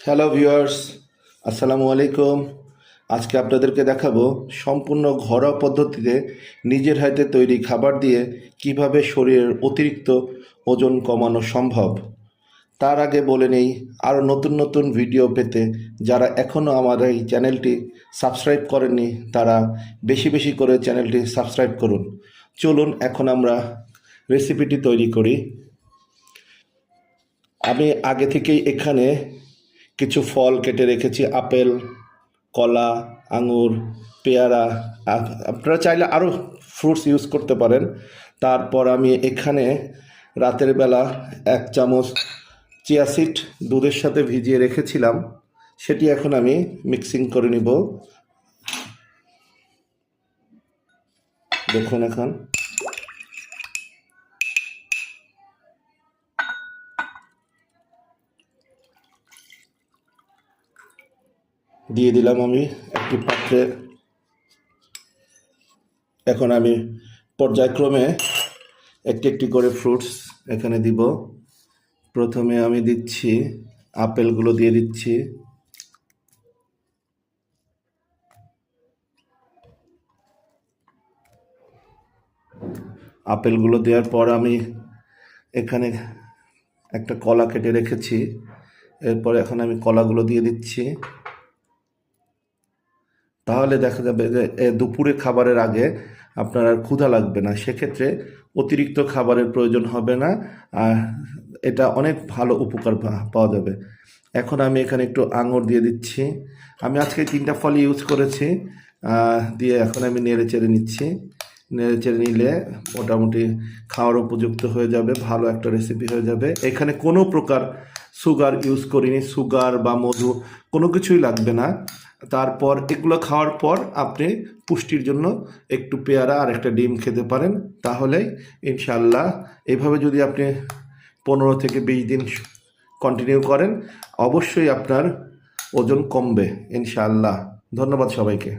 Hello viewers, আসসালামু আলাইকুম। আজকে আপনাদেরকে দেখাবো সম্পূর্ণ ঘরোয়া পদ্ধতিতে নিজের হাতে তৈরি খাবার দিয়ে কিভাবে শরীরের অতিরিক্ত ওজন কমানো সম্ভব। তার আগে বলে নেই, আরও নতুন নতুন ভিডিও পেতে যারা এখনও আমার এই চ্যানেলটি সাবস্ক্রাইব করেননি তারা বেশি বেশি করে চ্যানেলটি সাবস্ক্রাইব করুন। চলুন এখন আমরা রেসিপিটি তৈরি করি। আমি আগে থেকেই এখানে কিছু ফল কেটে রেখেছি, আপেল, কলা, আঙুর, পেয়ারা। আপনারা চাইলে আরও ফ্রুটস ইউজ করতে পারেন। তারপর আমি এখানে রাতের বেলা 1 চামচ চিয়া সিড দুধের সাথে ভিজিয়ে রেখেছিলাম, সেটি এখন আমি মিক্সিং করে নিব। দেখুন, এখন দিয়ে দিলাম আমি একটি পাত্রে। এখন আমি পর্যায়ক্রমে একটি একটি করে ফ্রুটস এখানে দিব। প্রথমে আমি দিচ্ছি আপেলগুলো, দিয়ে দিচ্ছি। আপেলগুলো দেওয়ার পর আমি এখানে একটা কলা কেটে রেখেছি, এরপরে এখন আমি কলাগুলো দিয়ে দিচ্ছি। তাহলে দেখা যাবে যে দুপুরে খাবারের আগে আপনার আর ক্ষুধা লাগবে না, সেক্ষেত্রে অতিরিক্ত খাবারের প্রয়োজন হবে না, আর এটা অনেক ভালো উপকার পাওয়া যাবে। এখন আমি এখানে একটু আঙুর দিয়ে দিচ্ছি। আমি আজকে 3টা ফল ইউজ করেছি, দিয়ে এখন আমি নেড়ে চেড়ে নিচ্ছি। নেড়ে চেড়ে নিলে মোটামুটি খাওয়ার উপযুক্ত হয়ে যাবে, ভালো একটা রেসিপি হয়ে যাবে। এখানে কোনো প্রকার সুগার ইউজ করিনি, সুগার বা মধু কোনো কিছুই লাগবে না। তারপর এগুলো খাওয়ার পর আপনি পুষ্টির জন্য একটু পেয়ারা আর একটা ডিম খেতে পারেন, তাহলেই ইনশাল্লাহ এভাবে যদি আপনি 15 থেকে 20 দিন কন্টিনিউ করেন অবশ্যই আপনার ওজন কমবে ইনশাআল্লাহ। ধন্যবাদ সবাইকে।